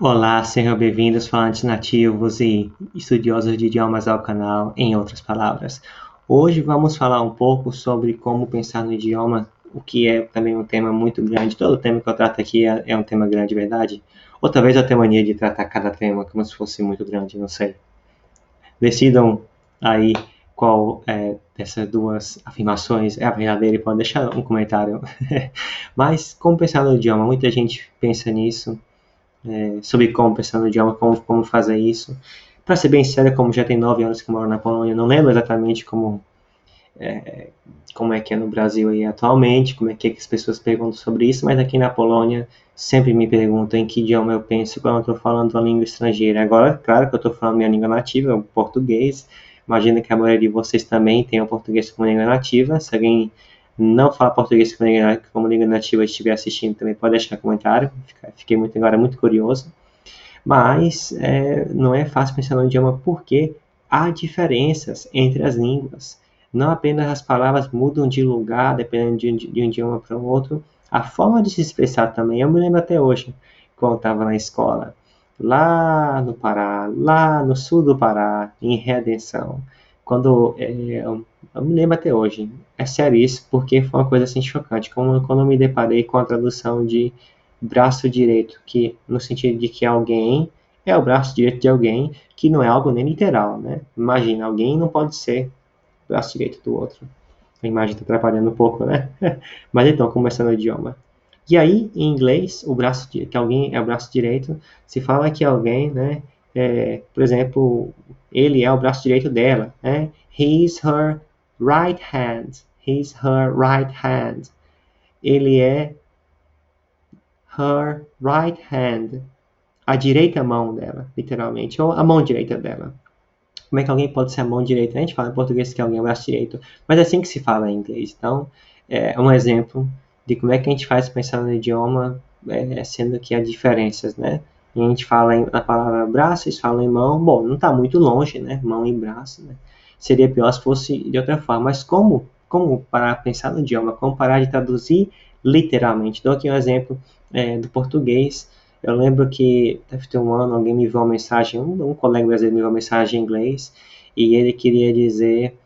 Olá, sejam bem-vindos, falantes nativos e estudiosos de idiomas ao canal, em outras palavras. Hoje vamos falar um pouco sobre como pensar no idioma, o que é também um tema muito grande. Todo tema que eu trato aqui é um tema grande, verdade? Ou talvez eu tenha mania de tratar cada tema como se fosse muito grande, não sei. Decidam aí qual dessas duas afirmações é a verdadeira e podem deixar um comentário. Mas como pensar no idioma? Muita gente pensa nisso sobre como pensar no idioma, como fazer isso. Para ser bem sério, como já tem 9 anos que eu moro na Polônia, não lembro exatamente como é que é no Brasil e atualmente, como é que as pessoas perguntam sobre isso, mas aqui na Polônia sempre me perguntam em que idioma eu penso quando eu estou falando uma língua estrangeira. Agora, claro que eu estou falando minha língua nativa, o português. Imagino que a maioria de vocês também tenha o português como língua nativa. Se alguém não fala português como língua nativa e estiver assistindo, também pode deixar comentário. Fiquei agora muito curioso. Mas não é fácil pensar no idioma porque há diferenças entre as línguas. Não apenas as palavras mudam de lugar dependendo de um idioma para o outro, a forma de se expressar também. Eu me lembro até hoje, quando estava na escola, lá no Pará, lá no sul do Pará, em Redenção, quando eu me lembro até hoje. É sério isso, porque foi uma coisa assim chocante. Quando eu me deparei com a tradução de braço direito, que no sentido de que alguém é o braço direito de alguém, que não é algo nem literal, né? Imagina, alguém não pode ser o braço direito do outro. A imagem está atrapalhando um pouco, né? Mas então, começando o idioma. E aí, em inglês, que alguém é o braço direito, se fala que alguém, né? Por exemplo, ele é o braço direito dela, né? He's her right hand. He's her right hand. Ele é her right hand, a direita mão dela, literalmente, ou a mão direita dela. Como é que alguém pode ser a mão direita? A gente fala em português que alguém é o braço direito, mas é assim que se fala em inglês. Então, é um exemplo de como é que a gente faz pensar no idioma, sendo que há diferenças, né? E a gente fala na palavra braço, eles falam em mão. Bom, não está muito longe, né? Mão e braço, né? Seria pior se fosse de outra forma. Mas como parar pensar no idioma? Como parar de traduzir literalmente? Dou aqui um exemplo do português. Eu lembro que deve ter um ano alguém me enviou uma mensagem, um colega brasileiro me enviou uma mensagem em inglês e ele queria dizer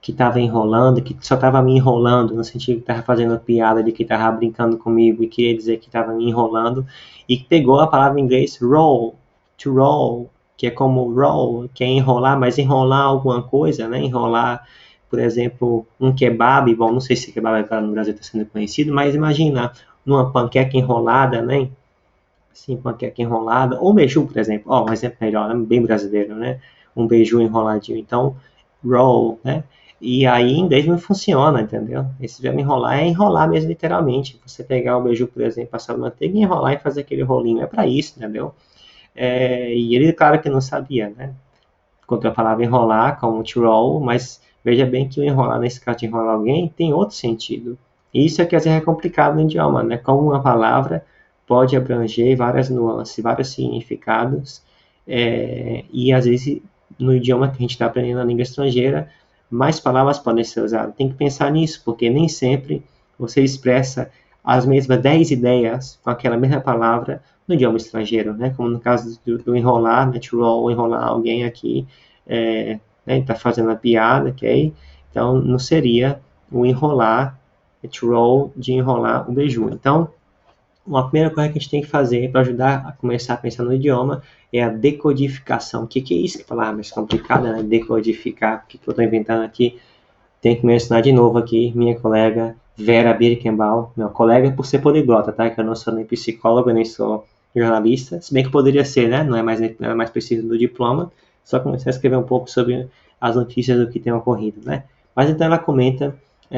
que estava enrolando, que só estava me enrolando, no sentido que estava fazendo piada de que estava brincando comigo e queria dizer que estava me enrolando e pegou a palavra em inglês roll, to roll, que é como roll, que é enrolar, mas enrolar alguma coisa, né? Enrolar, por exemplo, um kebab, bom, não sei se kebab agora no Brasil está sendo conhecido, mas imagina numa panqueca enrolada, né? Assim, panqueca enrolada, ou beiju, por exemplo. Ó, um exemplo melhor, né? Bem brasileiro, né? Um beiju enroladinho. Então, roll, né? E aí em inglês não funciona, entendeu? Esse verbo enrolar é enrolar mesmo, literalmente. Você pegar o beiju, por exemplo, passar manteiga e enrolar e fazer aquele rolinho. É para isso, entendeu? E ele, claro que não sabia, né? Quando eu falava enrolar, como to roll, mas veja bem que o enrolar, nesse caso de enrolar alguém, tem outro sentido. Isso é que às vezes é complicado no idioma, né? Como uma palavra pode abranger várias nuances, vários significados, e às vezes no idioma que a gente está aprendendo na língua estrangeira, mais palavras podem ser usadas. Tem que pensar nisso, porque nem sempre você expressa as mesmas 10 ideias com aquela mesma palavra no idioma estrangeiro, né? Como no caso do enrolar, né? To roll, enrolar alguém aqui, né? Está fazendo a piada, ok? Então, não seria o enrolar, to roll, de enrolar o beiju. Então, uma primeira coisa que a gente tem que fazer para ajudar a começar a pensar no idioma é a decodificação. O que é isso? Que palavra mais complicada, né? Decodificar. O que eu estou inventando aqui? Tenho que mencionar de novo aqui minha colega Vera Birkenbaum, meu colega por ser poliglota, tá? Que eu não sou nem psicólogo, nem sou jornalista, se bem que poderia ser, né? Não é mais preciso do diploma, só comecei a escrever um pouco sobre as notícias do que tem ocorrido, né? Mas então ela comenta,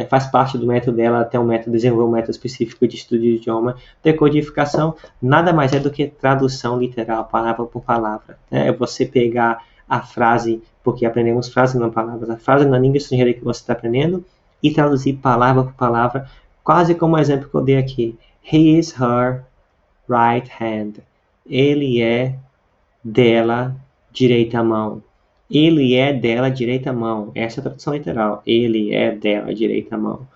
faz parte do método dela, até um método, desenvolver um método específico de estudo de idioma. Decodificação nada mais é do que tradução literal, palavra por palavra, né? É você pegar a frase, porque aprendemos frases não palavras, a frase na língua estrangeira que você está aprendendo e traduzir palavra por palavra, quase como o exemplo que eu dei aqui. He is her right hand. Ele é dela direita mão. Ele é dela direita mão. Essa é a tradução literal. Ele é dela direita mão.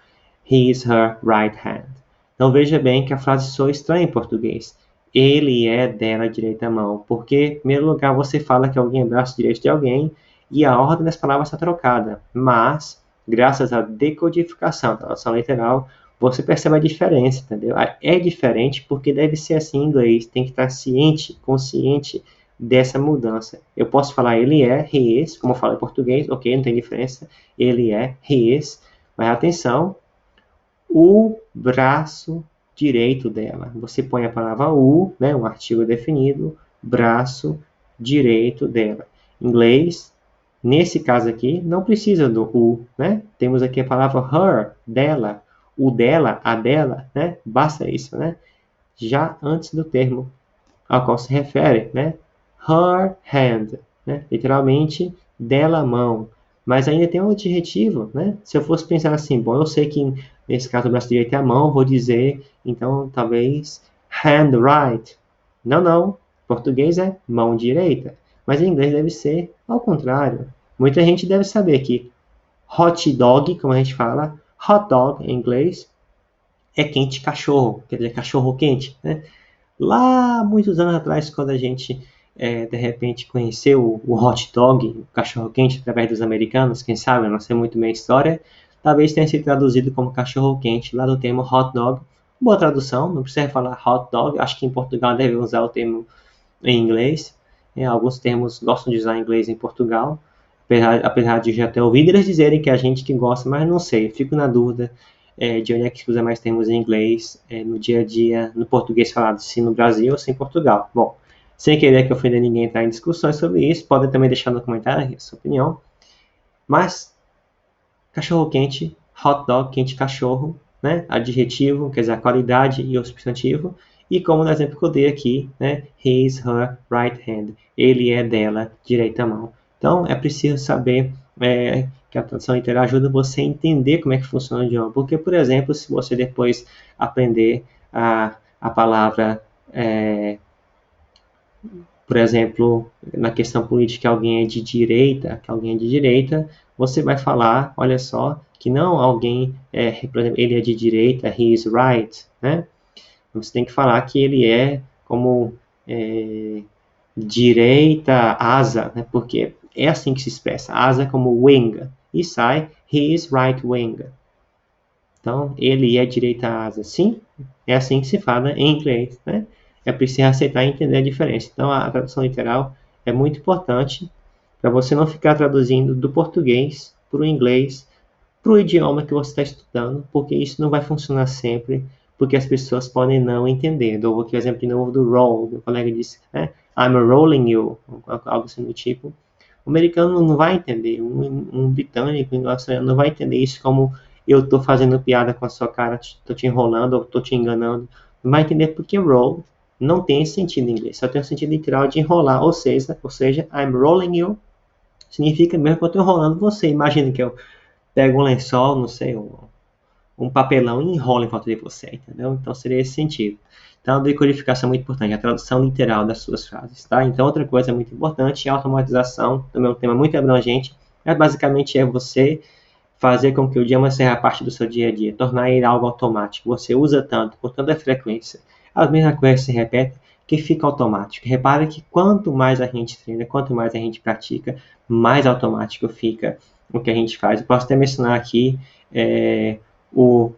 He is her right hand. Então veja bem que a frase soa estranha em português. ele é dela direita mão. Porque, em primeiro lugar, você fala que alguém é braço direito de alguém e a ordem das palavras está trocada. Mas, graças à decodificação, tradução literal, você percebe a diferença, entendeu? É diferente porque deve ser assim em inglês. Tem que estar ciente, consciente dessa mudança. Eu posso falar ele é, he is, como eu falo em português, ok, não tem diferença. Ele é, he is. Mas atenção, o braço direito dela. Você põe a palavra o, né, um artigo definido, braço direito dela. Em inglês, nesse caso aqui, não precisa do o, né? Temos aqui a palavra her, dela, o dela, a dela, né? Basta isso, né? Já antes do termo ao qual se refere, né? Her hand, né? Literalmente, dela mão. Mas ainda tem um adjetivo, né? Se eu fosse pensar assim, bom, eu sei que nesse caso o braço direito é a mão, vou dizer, então, talvez, hand right. Não, não. Português é mão direita. Mas em inglês deve ser ao contrário. Muita gente deve saber que hot dog, como a gente fala, hot dog em inglês, é quente cachorro, quer dizer, cachorro quente, né? Lá, muitos anos atrás, quando a gente, de repente, conheceu o hot dog, o cachorro-quente, através dos americanos, quem sabe, eu não sei muito bem a história, talvez tenha sido traduzido como cachorro-quente, lá do termo hot dog. Boa tradução, não precisa falar hot dog, acho que em Portugal deve usar o termo em inglês. Alguns termos gostam de usar inglês em Portugal, apesar de já ter ouvido eles dizerem que é a gente que gosta, mas não sei, fico na dúvida de onde é que se usa mais termos em inglês no dia a dia, no português falado, se no Brasil ou se em Portugal. Bom, sem querer que ofenda ninguém entrar em discussões sobre isso, podem também deixar no comentário a sua opinião. Mas, cachorro quente, hot dog, quente cachorro, né? Adjetivo, quer dizer, a qualidade e o substantivo. E como no exemplo que eu dei aqui, né? His, her, right hand. Ele é dela, direita mão. Então, é preciso saber que a tradução literal ajuda você a entender como é que funciona o idioma. Porque, por exemplo, se você depois aprender a palavra, por exemplo, na questão política, alguém é de direita, que alguém é de direita, você vai falar, olha só, que não alguém, por exemplo, ele é de direita, he is right, né? Você tem que falar que ele é como direita asa, né? Porque é assim que se expressa, asa como wing, e sai, he is right wing. Então, ele é direita asa, sim, é assim que se fala em inglês, né? É preciso aceitar e entender a diferença. Então, a tradução literal é muito importante para você não ficar traduzindo do português para o inglês, para o idioma que você está estudando, porque isso não vai funcionar sempre, porque as pessoas podem não entender. Dou aqui o exemplo de novo do roll, meu colega disse, né? I'm rolling you, algo assim do tipo. O americano não vai entender, um britânico, um australiano não vai entender isso como eu estou fazendo piada com a sua cara, estou te enrolando ou estou te enganando. Não vai entender porque roll não tem esse sentido em inglês, só tem o sentido literal de enrolar, ou seja, I'm rolling you, significa mesmo que eu estou enrolando você. Imagina que eu pego um lençol, não sei, um papelão e enrola em volta de você, entendeu? Então seria esse sentido. Então a decodificação é muito importante, a tradução literal das suas frases, tá? Então outra coisa muito importante é a automatização, também é um tema muito abrangente, mas basicamente é você fazer com que o idioma seja parte do seu dia a dia, tornar ele algo automático. Você usa tanto, com tanta frequência, as mesmas coisas se repetem, que fica automático. Repara que quanto mais a gente treina, quanto mais a gente pratica, mais automático fica o que a gente faz. Eu posso até mencionar aqui o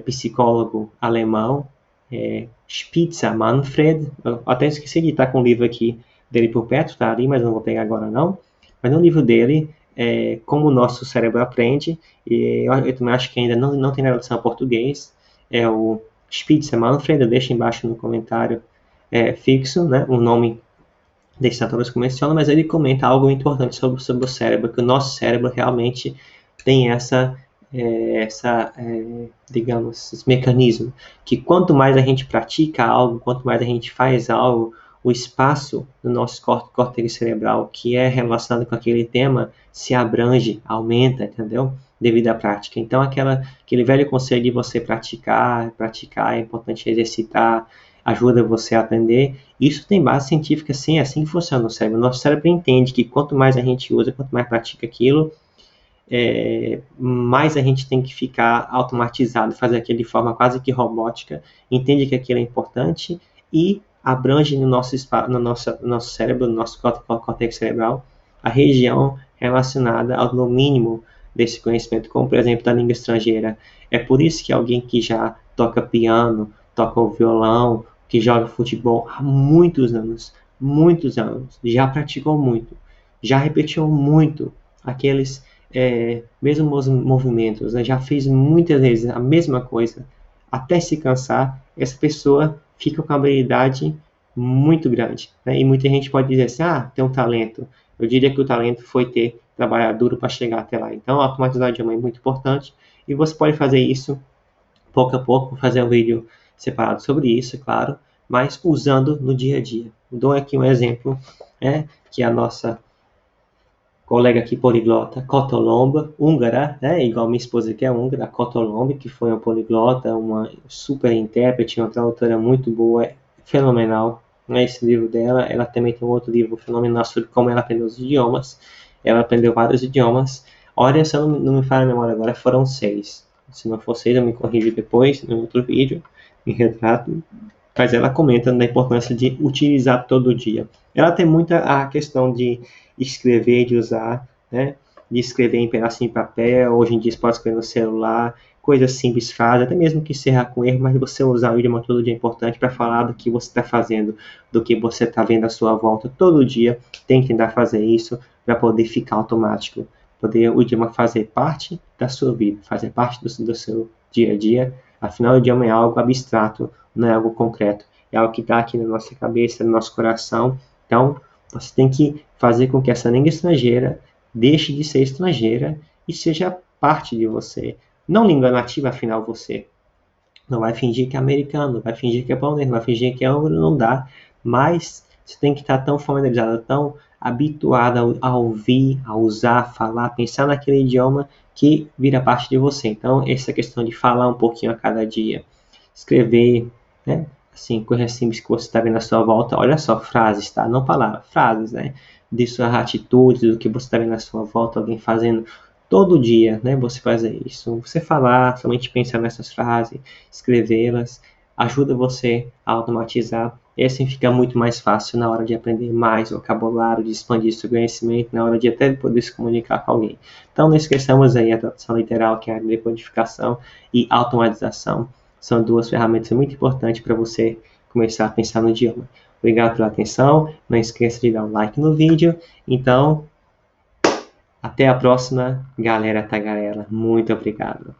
psicólogo alemão Spitzer Manfred. Eu até esqueci de estar com o livro aqui dele por perto, está ali, mas não vou pegar agora não. Mas no livro dele, como o nosso cérebro aprende, e eu também acho que ainda não tem tradução em português, é o Spitzer Manfred, eu deixo embaixo no comentário fixo, né, o nome desses autores que menciono, mas ele comenta algo importante sobre o cérebro, que o nosso cérebro realmente tem digamos, esse mecanismo, que quanto mais a gente pratica algo, quanto mais a gente faz algo, o espaço do nosso córtex cerebral que é relacionado com aquele tema se abrange, aumenta, entendeu? Devido à prática. Então, aquele velho conselho de você praticar, é importante exercitar, ajuda você a aprender. Isso tem base científica, sim, é assim que funciona o cérebro. Nosso cérebro entende que quanto mais a gente usa, quanto mais pratica aquilo, mais a gente tem que ficar automatizado, fazer aquilo de forma quase que robótica, entende que aquilo é importante e abrange no nosso cérebro, no nosso córtex cerebral, a região relacionada ao domínio desse conhecimento, como por exemplo da língua estrangeira. É por isso que alguém que já toca piano, toca o violão, que joga futebol há muitos anos, já praticou muito, já repetiu muito aqueles mesmos movimentos, né? Já fez muitas vezes a mesma coisa, até se cansar, essa pessoa fica com uma habilidade muito grande, né? E muita gente pode dizer assim, tem um talento. Eu diria que o talento foi ter trabalhado duro para chegar até lá. Então, automatizar o idioma é muito importante e você pode fazer isso pouco a pouco, fazer um vídeo separado sobre isso, claro, mas usando no dia a dia. Dou aqui um exemplo, que a nossa colega aqui poliglota, Kotolomba, húngara, igual minha esposa que é húngara, a Kotolomba, que foi uma poliglota, uma super intérprete, uma tradutora muito boa, fenomenal. Esse livro dela, ela também tem um outro livro fenomenal sobre como ela aprendeu os idiomas. Ela aprendeu vários idiomas. Olha, se eu não me falha a memória agora, foram 6. Se não for 6, eu me corrijo depois, no outro vídeo, em retrato. Mas ela comenta da importância de utilizar todo dia. Ela tem muita a questão de escrever, de usar, né? De escrever em pedacinho de papel, hoje em dia você pode escrever no celular, coisas simples, frases, até mesmo que se errar com erro, mas você usar o idioma todo dia é importante para falar do que você está fazendo, do que você está vendo à sua volta todo dia. Tem que tentar fazer isso para poder ficar automático, poder o idioma fazer parte da sua vida, fazer parte do seu dia a dia. Afinal, o idioma é algo abstrato, não é algo concreto, é algo que está aqui na nossa cabeça, no nosso coração. Então, você tem que fazer com que essa língua estrangeira deixe de ser estrangeira e seja parte de você. Não língua nativa, afinal, você não vai fingir que é americano, não vai fingir que é polonês, não vai fingir que é húngaro, não dá. Mas você tem que estar tão familiarizado, tão habituado a ouvir, a usar, a falar, a pensar naquele idioma que vira parte de você. Então, essa questão de falar um pouquinho a cada dia, escrever, né? Assim, coisas simples que você está vendo à sua volta. Olha só, frases, tá? Não palavras, frases, né? De suas atitudes, do que você está vendo à sua volta, alguém fazendo todo dia, né? Você fazer isso. Você falar, somente pensar nessas frases, escrevê-las, ajuda você a automatizar. E assim fica muito mais fácil na hora de aprender mais vocabulário, de expandir seu conhecimento, na hora de até poder se comunicar com alguém. Então, não esqueçamos aí a tradução literal, que é a decodificação, e automatização. São duas ferramentas muito importantes para você começar a pensar no idioma. Obrigado pela atenção. Não esqueça de dar um like no vídeo. Então, até a próxima, galera tagarela. Muito obrigado.